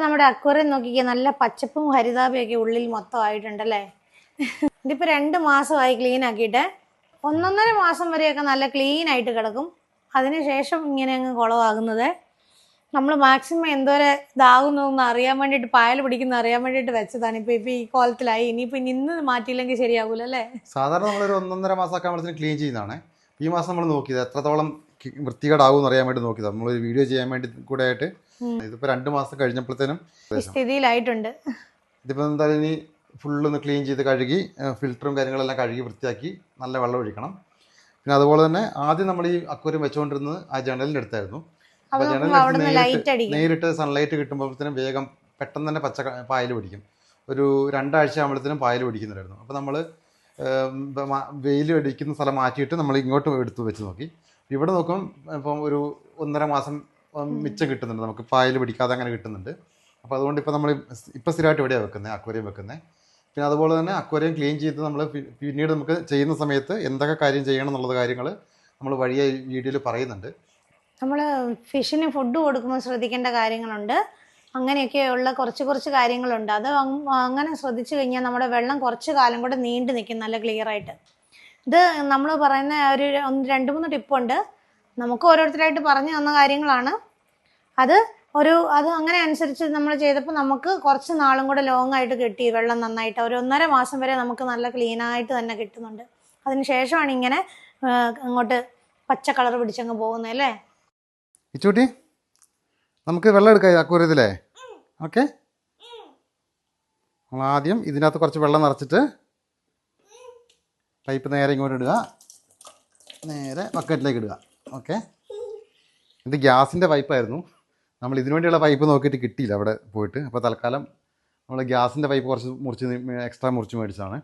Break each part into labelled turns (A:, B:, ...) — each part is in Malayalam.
A: നമ്മുടെ അക്വേറിയം നോക്കിക്കേ, നല്ല പച്ചപ്പും ഹരിതാപയൊക്കെ ഉള്ളിൽ മൊത്തം ആയിട്ടുണ്ടല്ലേ. ഇതിപ്പോൾ 2 മാസമായി ക്ലീൻ ആക്കിയിട്ട്. 1.5 മാസം വരെയൊക്കെ നല്ല ക്ലീൻ ആയിട്ട് കിടക്കും. അതിനുശേഷം ഇങ്ങനെ അങ്ങ് കുളമാകുന്നത്. നമ്മൾ മാക്സിമം എന്തോരം ഇതാകുന്നു എന്ന് അറിയാൻ വേണ്ടിയിട്ട്, പായൽ പിടിക്കുന്ന അറിയാൻ വേണ്ടിയിട്ട് വെച്ചതാണ്. ഇപ്പം ഈ കോലത്തിലായി. ഇനിയിപ്പോൾ ഇന്ന് മാറ്റിയില്ലെങ്കിൽ ശരിയാകൂല അല്ലേ.
B: സാധാരണ നമ്മളൊരു 1.5 മാസമൊക്കെ ആകുമ്പോഴത്തേന് ക്ലീൻ ചെയ്യുന്നതാണ്. ഈ മാസം നമ്മൾ നോക്കിയത് എത്രത്തോളം വൃത്തികേടാകും എന്ന് അറിയാൻ വേണ്ടി നോക്കിയതാണ്. നമ്മളൊരു വീഡിയോ ചെയ്യാൻ വേണ്ടി കൂടെ ആയിട്ട്. ഇതിപ്പോൾ 2 മാസം കഴിഞ്ഞപ്പോഴത്തേനും
A: സ്ഥിതിയിലായിട്ടുണ്ട്.
B: ഇതിപ്പോൾ എന്തായാലും ഇനി ഫുള്ളൊന്ന് ക്ലീൻ ചെയ്ത് കഴുകി ഫിൽറ്ററും കാര്യങ്ങളെല്ലാം കഴുകി വൃത്തിയാക്കി നല്ല വെള്ളം ഒഴിക്കണം. പിന്നെ അതുപോലെ തന്നെ ആദ്യം നമ്മൾ ഈ അക്വേറിയം വെച്ചുകൊണ്ടിരുന്നത് ആ ജനലിൻ്റെ അടുത്തായിരുന്നു. അപ്പോൾ ജനലിൻ്റെ നേരിട്ട് സൺലൈറ്റ് കിട്ടുമ്പോഴത്തേനും വേഗം പെട്ടെന്ന് തന്നെ പച്ച പായൽ പിടിക്കും. ഒരു 2 ആഴ്ച ആകുമ്പോഴത്തേനും പായൽ പിടിക്കുന്നുണ്ടായിരുന്നു. അപ്പോൾ നമ്മൾ വെയിൽ അടിക്കുന്ന സ്ഥലം മാറ്റിയിട്ട് നമ്മൾ ഇങ്ങോട്ട് എടുത്ത് വെച്ച് നോക്കി. ഇവിടെ നോക്കും ഇപ്പം ഒരു 1.5 മാസം മിച്ചം കിട്ടുന്നുണ്ട്, നമുക്ക് പായൽ പിടിക്കാതെ അങ്ങനെ കിട്ടുന്നുണ്ട്. അപ്പോൾ അതുകൊണ്ട് ഇപ്പോൾ നമ്മൾ ഇപ്പോൾ സ്ഥിരമായിട്ട് എവിടെയാണ് വെക്കുന്നത്, അക്വേറിയം വെക്കുന്നത്. പിന്നെ അതുപോലെ തന്നെ അക്വേറിയം ക്ലീൻ ചെയ്ത് നമ്മൾ പിന്നീട് നമുക്ക് ചെയ്യുന്ന സമയത്ത് എന്തൊക്കെ കാര്യം ചെയ്യണം എന്നുള്ള കാര്യങ്ങൾ നമ്മൾ വഴിയെ വീഡിയോയിൽ പറയുന്നുണ്ട്.
A: നമ്മൾ ഫിഷിന് ഫുഡ് കൊടുക്കുമ്പോൾ ശ്രദ്ധിക്കേണ്ട കാര്യങ്ങളുണ്ട്. അങ്ങനെയൊക്കെയുള്ള കുറച്ച് കാര്യങ്ങളുണ്ട്. അത് അങ്ങനെ ശ്രദ്ധിച്ചു കഴിഞ്ഞാൽ നമ്മുടെ വെള്ളം കുറച്ച് കാലം കൂടെ നീണ്ടു നിൽക്കും നല്ല ക്ലിയർ ആയിട്ട്. ഇത് നമ്മൾ പറയുന്ന ഒരു 2-3 ടിപ്പുണ്ട്. നമുക്ക് ഓരോരുത്തരായിട്ട് പറഞ്ഞു തന്ന കാര്യങ്ങളാണ്. അത് അങ്ങനെ അനുസരിച്ച് നമ്മൾ ചെയ്തപ്പോൾ നമുക്ക് കുറച്ച് നാളും കൂടെ ലോങ് ആയിട്ട് കിട്ടി വെള്ളം നന്നായിട്ട്. ഒരു 1.5 മാസം വരെ നമുക്ക് നല്ല ക്ലീനായിട്ട് തന്നെ കിട്ടുന്നുണ്ട്. അതിന് ശേഷമാണ് ഇങ്ങനെ അങ്ങോട്ട് പച്ച കളർ പിടിച്ചങ്ങ് പോകുന്നത് അല്ലേ.
B: ഇച്ചൂട്ടി നമുക്ക് വെള്ളം എടുക്കാം അക്വേറിയത്തിലേ. ഓക്കെ, നമ്മൾ ആദ്യം ഇതിനകത്ത് കുറച്ച് വെള്ളം നിറച്ചിട്ട് പൈപ്പ് നേരെ ഇങ്ങോട്ട് ഇടുക, നേരെ ബക്കറ്റിലേക്ക് ഇടുക. ഓക്കെ, ഇത് ഗ്യാസിൻ്റെ പൈപ്പായിരുന്നു. നമ്മൾ ഇതിനു വേണ്ടിയുള്ള പൈപ്പ് നോക്കിയിട്ട് കിട്ടിയില്ല അവിടെ പോയിട്ട്. അപ്പോൾ തൽക്കാലം നമ്മൾ ഗ്യാസിൻ്റെ പൈപ്പ് കുറച്ച് എക്സ്ട്രാ മുറിച്ച് മേടിച്ചതാണ്.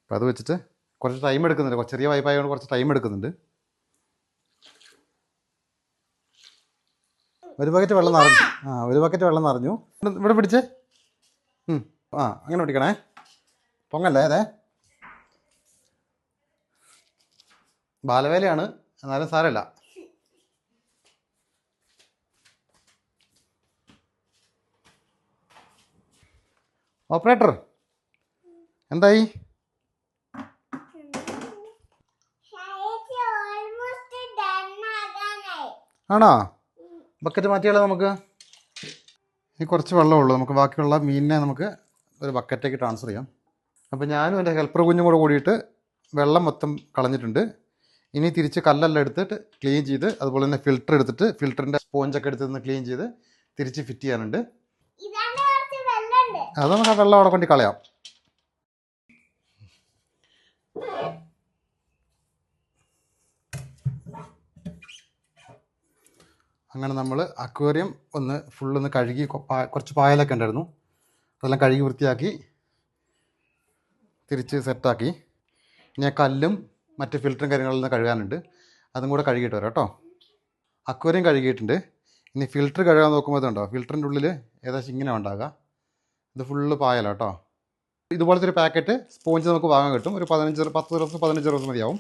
B: അപ്പോൾ അത് വെച്ചിട്ട് കുറച്ച് ടൈം എടുക്കുന്നുണ്ട്. ചെറിയ പൈപ്പായതുകൊണ്ട് കുറച്ച് ടൈം എടുക്കുന്നുണ്ട്. ഒരു ബക്കറ്റ് വെള്ളം നിറഞ്ഞു. ഒരു ബക്കറ്റ് വെള്ളം നിറഞ്ഞു. ഇവിടെ പിടിച്ചേ. അങ്ങനെ പിടിക്കണേ, പൊങ്ങല്ലേ. അതെ, ബാലവേലയാണ്, എന്നാലും സാരമില്ല. ഓപ്പറേറ്റർ എന്തായി? ആണോ? ബക്കറ്റ് മാറ്റിയാലോ നമുക്ക്? ഇനി കുറച്ച് വെള്ളമുള്ളൂ. നമുക്ക് ബാക്കിയുള്ള മീനിനെ നമുക്ക് ഒരു ബക്കറ്റേക്ക് ട്രാൻസ്ഫർ ചെയ്യാം. അപ്പോൾ ഞാനും എൻ്റെ ഹെൽപ്പർ കുഞ്ഞും കൂടെ കൂടിയിട്ട് വെള്ളം മൊത്തം കളഞ്ഞിട്ടുണ്ട്. ഇനി തിരിച്ച് കല്ലെല്ലാം എടുത്തിട്ട് ക്ലീൻ ചെയ്ത്, അതുപോലെ തന്നെ ഫിൽറ്റർ എടുത്തിട്ട് ഫിൽറ്ററിൻ്റെ സ്പോഞ്ചൊക്കെ എടുത്ത് ക്ലീൻ ചെയ്ത് തിരിച്ച് ഫിറ്റ് ചെയ്യാനുണ്ട്. അത് നമുക്ക് ആ വെള്ളം അവിടെ കൊണ്ട് കളയാം. അങ്ങനെ നമ്മൾ അക്വേറിയം ഫുള്ളൊന്ന് കഴുകി, കുറച്ച് പായലൊക്കെ ഉണ്ടായിരുന്നു, അതെല്ലാം കഴുകി വൃത്തിയാക്കി തിരിച്ച് സെറ്റാക്കി. ഇനി ആ കല്ലും മറ്റ് ഫിൽറ്ററും കാര്യങ്ങളെല്ലാം കഴുകാനുണ്ട്. അതും കൂടെ കഴുകിയിട്ട് വരാം കേട്ടോ. അക്വേറിയം കഴുകിയിട്ടുണ്ട്. ഇനി ഫിൽറ്റർ കഴുകാൻ നോക്കുമ്പോൾ ഇതുണ്ടോ, ഫിൽറ്ററിൻ്റെ ഉള്ളിൽ ഏകദേശം ഇങ്ങനെ ഉണ്ടാകുക. ഇത് ഫുള്ള് പായലാണ് കേട്ടോ. ഇതുപോലത്തെ ഒരു പാക്കറ്റ് സ്പോഞ്ച് നമുക്ക് വാങ്ങാൻ കിട്ടും. ഒരു 15 ദിവസം മതിയാവും.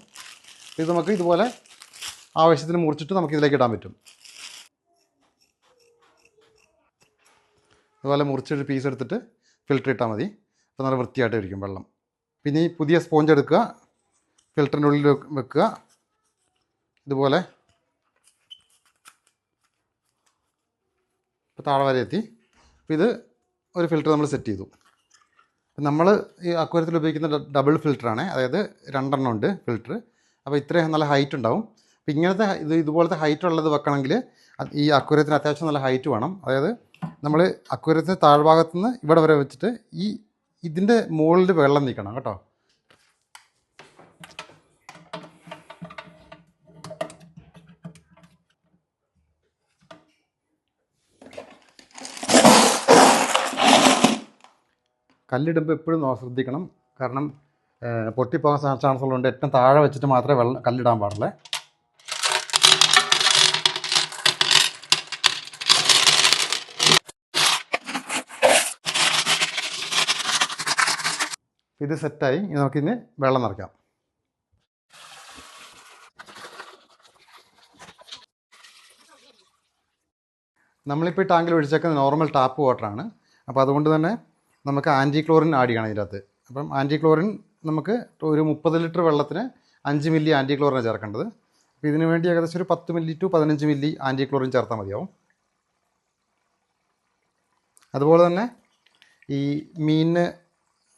B: ഇത് നമുക്ക് ഇതുപോലെ ആവശ്യത്തിന് മുറിച്ചിട്ട് നമുക്ക് ഇതിലേക്ക് ഇടാൻ പറ്റും. അതുപോലെ മുറിച്ചൊരു പീസ് എടുത്തിട്ട് ഫിൽറ്റർ ഇട്ടാൽ മതി. അപ്പോൾ നല്ല വൃത്തിയായിട്ട് ഇരിക്കും വെള്ളം. പിന്നെ ഈ പുതിയ സ്പോഞ്ച് എടുക്കുക, ഫിൽറ്ററിൻ്റെ ഉള്ളിൽ വെക്കുക. ഇതുപോലെ ഇപ്പോൾ താഴെ വരെ എത്തി. അപ്പോൾ ഇത് ഒരു ഫിൽറ്റർ നമ്മൾ സെറ്റ് ചെയ്തു. നമ്മൾ ഈ അക്വേറിയത്തിൽ ഉപയോഗിക്കുന്ന ഡബിൾ ഫിൽറ്ററാണ്, അതായത് 2 എണ്ണം ഉണ്ട് ഫിൽറ്റർ. അപ്പോൾ ഇത്രയും നല്ല ഹൈറ്റ് ഉണ്ടാവും. അപ്പോൾ ഇങ്ങനത്തെ ഇതുപോലത്തെ ഹൈറ്റ് ഉള്ളത് വെക്കണമെങ്കിൽ ഈ അക്വേറിയത്തിന് അത്യാവശ്യം നല്ല ഹൈറ്റ് വേണം. അതായത് നമ്മൾ അക്വേറിയത്തിന് താഴ്ഭാഗത്തു നിന്ന് ഇവിടെ വരെ വെച്ചിട്ട് ഇതിൻ്റെ മുകളിൽ വെള്ളം നിൽക്കണം കേട്ടോ. കല്ലിടുമ്പോൾ എപ്പോഴും ശ്രദ്ധിക്കണം, കാരണം പൊട്ടിപ്പോകാൻ ചാൻസ് ഉള്ളതുകൊണ്ട് ഏറ്റവും താഴെ വെച്ചിട്ട് മാത്രമേ കല്ലിടാൻ പാടുള്ളൂ. ഇത് സെറ്റായി. ഇനി നമുക്കിനി വെള്ളം നിറയ്ക്കാം. നമ്മളിപ്പോൾ ഈ ടാങ്കിൽ ഒഴിച്ചേക്കുന്നത് നോർമൽ ടാപ്പ് വാട്ടറാണ്. അപ്പോൾ അതുകൊണ്ട് തന്നെ നമുക്ക് ആൻറ്റി ക്ലോറിൻ ആഡ് ചെയ്യണം ഇതിനകത്ത്. അപ്പം ആൻറ്റി ക്ലോറിൻ നമുക്ക് ഒരു 30 ലിറ്റർ വെള്ളത്തിന് 5 മില്ലി ആൻറ്റി ക്ലോറിനാണ് ചേർക്കേണ്ടത്. അപ്പോൾ ഇതിന് വേണ്ടി ഏകദേശം ഒരു 10 milli to 15 milli anti chlorine ചേർത്താൽ മതിയാവും. അതുപോലെ തന്നെ ഈ മീനിന്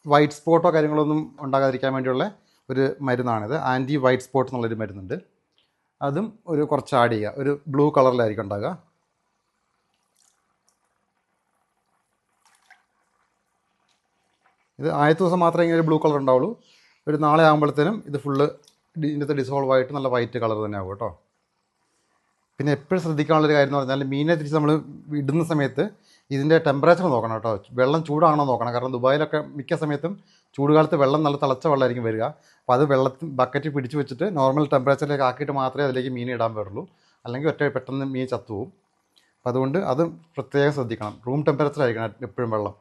B: വൈറ്റ് സ്പോട്ടോ കാര്യങ്ങളൊന്നും ഉണ്ടാകാതിരിക്കാൻ വേണ്ടിയുള്ള ഒരു മരുന്നാണിത്. ആൻറ്റി വൈറ്റ് സ്പോട്ട് എന്നുള്ളൊരു മരുന്നുണ്ട്. അതും ഒരു കുറച്ച് ആഡ് ചെയ്യുക. ഒരു ബ്ലൂ കളറിലായിരിക്കും ഉണ്ടാകുക. ഇത് ആദ്യത്തെ ദിവസം മാത്രമേ ഇങ്ങനെ ഒരു ബ്ലൂ കളർ ഉണ്ടാവുള്ളൂ. ഒരു നാളെ ആകുമ്പോഴത്തേനും ഇത് ഫുള്ള് ഇതിനകത്ത് ഡിസോൾവ് ആയിട്ട് നല്ല വൈറ്റ് കളർ തന്നെ ആകും കേട്ടോ. പിന്നെ എപ്പോഴും ശ്രദ്ധിക്കാനുള്ളൊരു കാര്യം എന്ന് പറഞ്ഞാൽ മീനിനെ തിരിച്ച് നമ്മൾ ഇടുന്ന സമയത്ത് ഇതിൻ്റെ ടെമ്പറേച്ചർ നോക്കണം കേട്ടോ. വെള്ളം ചൂടാണോ നോക്കണം. കാരണം ദുബായിലൊക്കെ മിക്ക സമയത്തും ചൂടുകാലത്ത് വെള്ളം നല്ല തിളച്ച വെള്ളമായിരിക്കും വരിക. അപ്പോൾ അത് ബക്കറ്റ് പിടിച്ച് വെച്ചിട്ട് നോർമൽ ടെമ്പറേച്ചറിലേക്ക് ആക്കിയിട്ട് മാത്രമേ അതിലേക്ക് മീൻ ഇടാൻ പാടുള്ളൂ. അല്ലെങ്കിൽ പെട്ടെന്ന് മീൻ ചത്തുപോകും. അപ്പോൾ അതുകൊണ്ട് അത് പ്രത്യേകം ശ്രദ്ധിക്കണം. റൂം ടെമ്പറേച്ചർ ആയിരിക്കണം എപ്പോഴും വെള്ളം.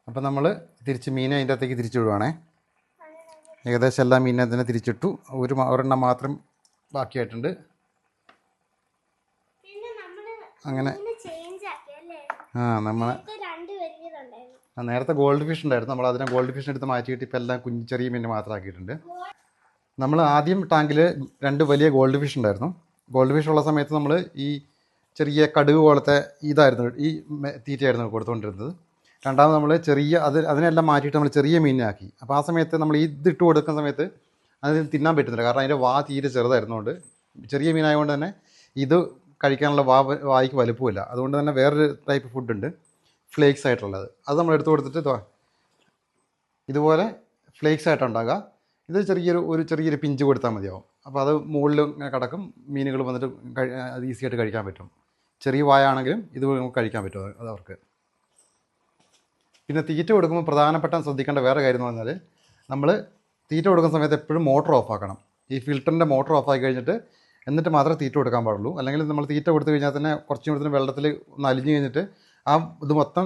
B: അപ്പോൾ നമ്മൾ തിരിച്ച് മീനെ അതിൻ്റെ അകത്തേക്ക് തിരിച്ചു വിടുവാണേ. ഏകദേശം എല്ലാ മീനിനെ തന്നെ തിരിച്ചിട്ടു. ഒരെണ്ണം മാത്രം ബാക്കിയായിട്ടുണ്ട്. അങ്ങനെ നമ്മൾ നേരത്തെ ഗോൾഡ് ഫിഷ് ഉണ്ടായിരുന്നു. നമ്മൾ അതിനെ ഗോൾഡ് ഫിഷിന് എടുത്ത് മാറ്റിയിട്ട് ഇപ്പോൾ എല്ലാം ചെറിയ മീൻ മാത്രം ആക്കിയിട്ടുണ്ട്. നമ്മൾ ആദ്യം ടാങ്കിൽ 2 വലിയ ഗോൾഡ് ഫിഷ് ഉണ്ടായിരുന്നു. ഗോൾഡ് ഫിഷ് ഉള്ള സമയത്ത് നമ്മൾ ഈ ചെറിയ കടുക് പോലത്തെ ഇതായിരുന്നു ഈ തീറ്റയായിരുന്നു കൊടുത്തുകൊണ്ടിരുന്നത്. രണ്ടാമത് നമ്മൾ അതിനെല്ലാം മാറ്റിയിട്ട് നമ്മൾ ചെറിയ മീനാക്കി. അപ്പോൾ ആ സമയത്ത് നമ്മൾ ഇതിട്ട് കൊടുക്കുന്ന സമയത്ത് അതിന് തിന്നാൻ പറ്റുന്നില്ല. കാരണം അതിൻ്റെ വാ തീരെ ചെറുതായിരുന്നുകൊണ്ട്, ചെറിയ മീനായതുകൊണ്ട് തന്നെ ഇത് കഴിക്കാനുള്ള വായിക്ക് വലുപ്പമില്ല. അതുകൊണ്ട് തന്നെ വേറൊരു ടൈപ്പ് ഫുഡുണ്ട്, ഫ്ലേക്സ് ആയിട്ടുള്ളത്. അത് നമ്മൾ എടുത്ത് കൊടുത്തിട്ട് ഇതുപോലെ ഫ്ലേക്സ് ആയിട്ടുണ്ടാകുക. ഇത് ചെറിയൊരു പിഞ്ച് കൊടുത്താൽ മതിയാവും. അപ്പോൾ അത് മുകളിൽ ഇങ്ങനെ കിടക്കും. മീനുകൾ വന്നിട്ട് അത് ഈസി ആയിട്ട് കഴിക്കാൻ പറ്റും. ചെറിയ വായാണെങ്കിലും ഇത് നമുക്ക് കഴിക്കാൻ പറ്റും അത് അവർക്ക്. പിന്നെ തീറ്റ കൊടുക്കുമ്പോൾ പ്രധാനപ്പെട്ട ശ്രദ്ധിക്കേണ്ട വേറെ കാര്യം എന്ന് പറഞ്ഞാൽ നമ്മൾ തീറ്റ കൊടുക്കുന്ന സമയത്ത് എപ്പോഴും മോട്ടർ ഓഫ് ആക്കണം. ഈ ഫിൽറ്ററിൻ്റെ മോട്ടർ ഓഫ് ആക്കി കഴിഞ്ഞിട്ട് എന്നിട്ട് മാത്രമേ തീറ്റ കൊടുക്കാൻ പാടുള്ളൂ. അല്ലെങ്കിൽ നമ്മൾ തീറ്റ കൊടുത്തു കഴിഞ്ഞാൽ തന്നെ കുറച്ചും കൂടുതൽ വെള്ളത്തിൽ ഒന്ന് അലിഞ്ഞ് കഴിഞ്ഞിട്ട് ഇത് മൊത്തം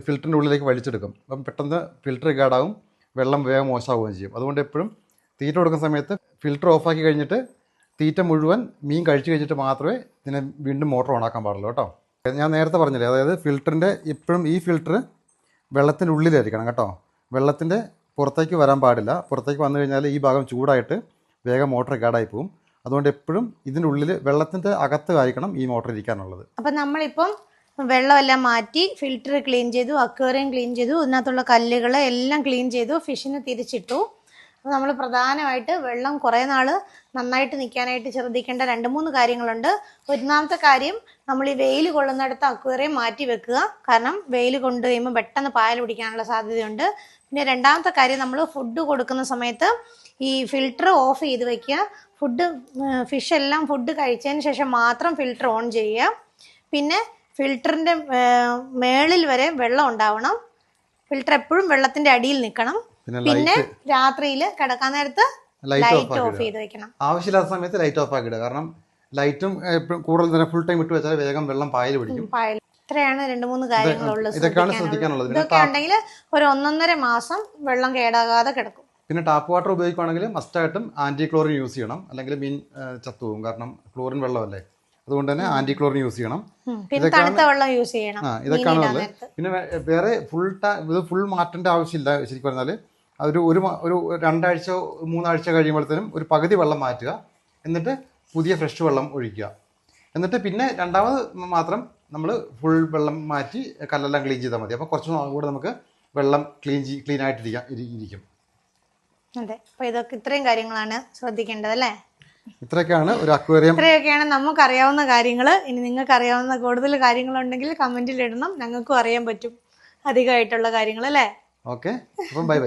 B: ഫിൽറ്ററിൻ്റെ ഉള്ളിലേക്ക് വലിച്ചെടുക്കും. അപ്പം പെട്ടെന്ന് ഫിൽറ്റർ കേടാവും, വെള്ളം വേഗം മോശമാവുകയും ചെയ്യും. അതുകൊണ്ട് എപ്പോഴും തീറ്റ കൊടുക്കുന്ന സമയത്ത് ഫിൽറ്റർ ഓഫാക്കി കഴിഞ്ഞിട്ട് തീറ്റ മുഴുവൻ മീൻ കഴിച്ചു കഴിഞ്ഞിട്ട് മാത്രമേ ഇതിനെ വീണ്ടും മോട്ടർ ഓണാക്കാൻ പാടുള്ളൂ കേട്ടോ. ഞാൻ നേരത്തെ പറഞ്ഞില്ലേ, അതായത് ഫിൽറ്ററിൻ്റെ എപ്പോഴും ഈ ഫിൽറ്റർ വെള്ളത്തിൻ്റെ ഉള്ളിലായിരിക്കണം കേട്ടോ. വെള്ളത്തിൻ്റെ പുറത്തേക്ക് വരാൻ പാടില്ല. പുറത്തേക്ക് വന്നു കഴിഞ്ഞാൽ ഈ ഭാഗം ചൂടായിട്ട് വേഗം മോട്ടർ കേടായി പോകും. അതുകൊണ്ട് എപ്പോഴും ഇതിൻ്റെ ഉള്ളിൽ വെള്ളത്തിൻ്റെ അകത്ത് ആയിരിക്കണം ഈ മോട്ടർ ഇരിക്കാനുള്ളത്.
A: അപ്പം നമ്മളിപ്പം വെള്ളമെല്ലാം മാറ്റി ഫിൽറ്റർ ക്ലീൻ ചെയ്തു, അക്വേറിയം ക്ലീൻ ചെയ്തു, ഇതിനകത്തുള്ള കല്ലുകൾ എല്ലാം ക്ലീൻ ചെയ്തു, ഫിഷിനെ തിരിച്ചിട്ടു. അപ്പോൾ നമ്മൾ പ്രധാനമായിട്ട് വെള്ളം കുറേ നാൾ നന്നായിട്ട് നിൽക്കാനായിട്ട് ശ്രദ്ധിക്കേണ്ട 2-3 കാര്യങ്ങളുണ്ട്. ഒന്നാമത്തെ കാര്യം, നമ്മൾ ഈ വെയിൽ കൊള്ളുന്നിടത്ത് അക്വേറിയം മാറ്റി വെക്കുക. കാരണം വെയിൽ കൊണ്ട് കഴിയുമ്പോൾ പെട്ടെന്ന് പായൽ പിടിക്കാനുള്ള സാധ്യതയുണ്ട്. പിന്നെ രണ്ടാമത്തെ കാര്യം, നമ്മൾ ഫുഡ് കൊടുക്കുന്ന സമയത്ത് ഈ ഫിൽറ്റർ ഓഫ് ചെയ്ത് വെക്കുക. ഫിഷ് എല്ലാം ഫുഡ് കഴിച്ചതിന് ശേഷം മാത്രം ഫിൽറ്റർ ഓൺ ചെയ്യുക. പിന്നെ ഫിൽറ്ററിൻ്റെ മേളിൽ വരെ വെള്ളം ഉണ്ടാവണം. ഫിൽറ്റർ എപ്പോഴും വെള്ളത്തിൻ്റെ അടിയിൽ നിൽക്കണം. പിന്നെ രാത്രിയിൽ കിടക്കാൻ നേരത്ത് ലൈറ്റ് ഓഫ് ചെയ്ത് വെക്കണം.
B: ആവശ്യമില്ലാത്ത സമയത്ത് ലൈറ്റ് ഓഫ് ആക്കിയിടുക. കാരണം ലൈറ്റും കൂടുതൽ തന്നെ ഫുൾ ടൈം ഇട്ട് വെച്ചാൽ വേഗം വെള്ളം പായൽ പിടിക്കും.
A: ഇത്രയാണ് 2-3 കാര്യങ്ങളുള്ളത്.
B: ഇതൊക്കെയാണ് ശ്രദ്ധിക്കാനുള്ളത്.
A: ഇതൊക്കെ ഉണ്ടെങ്കിൽ ഒരു 1.5 മാസം വെള്ളം കേടാകാതെ കിടക്കും.
B: പിന്നെ ടാപ്പ് വാട്ടർ ഉപയോഗിക്കുകയാണെങ്കിൽ മസ്റ്റായിട്ടും ആൻറ്റി ക്ലോറിൻ യൂസ് ചെയ്യണം. അല്ലെങ്കിൽ മീൻ ചത്തുപോകും. കാരണം ക്ലോറിൻ വെള്ളമല്ലേ. അതുകൊണ്ട് തന്നെ ആൻറ്റി ക്ലോറിൻ യൂസ് ചെയ്യണം.
A: പിന്നെ തണുത്ത വെള്ളം യൂസ് ചെയ്യണം.
B: ഇതൊക്കെയാണ് ഉള്ളത്. പിന്നെ വേറെ ഫുൾ മാറ്റേണ്ട ആവശ്യമില്ല. ശരിക്കും പറഞ്ഞാൽ ഒരു 2 ആഴ്ച 3 ആഴ്ച കഴിയുമ്പോഴത്തേനും ഒരു പകുതി വെള്ളം മാറ്റുക. എന്നിട്ട് പുതിയ ഫ്രഷ് വെള്ളം ഒഴിക്കുക. എന്നിട്ട് പിന്നെ രണ്ടാമത് മാത്രം നമ്മൾ ഫുൾ വെള്ളം മാറ്റി കല്ലെല്ലാം ക്ലീൻ ചെയ്താൽ മതി. അപ്പോൾ കുറച്ച് നാൾ കൂടെ നമുക്ക് വെള്ളം ക്ലീൻ ആയിട്ടിരിക്കും.
A: അതെ. അപ്പോൾ ഇത്രയും കാര്യങ്ങളാണ് ശ്രദ്ധിക്കേണ്ടത് അല്ലേ?
B: ഇത്രയൊക്കെയാണ് ഒരു അക്വേറിയം.
A: ഇത്രയൊക്കെയാണ് നമുക്കറിയാവുന്ന കാര്യങ്ങൾ. ഇനി നിങ്ങൾക്ക് അറിയാവുന്ന കൂടുതൽ കാര്യങ്ങളുണ്ടെങ്കിൽ കമൻറ്റിൽ ഇടണം. ഞങ്ങൾക്കും അറിയാൻ പറ്റും അധികമായിട്ടുള്ള കാര്യങ്ങൾ അല്ലേ?
B: ഓക്കെ, അപ്പം ബൈ.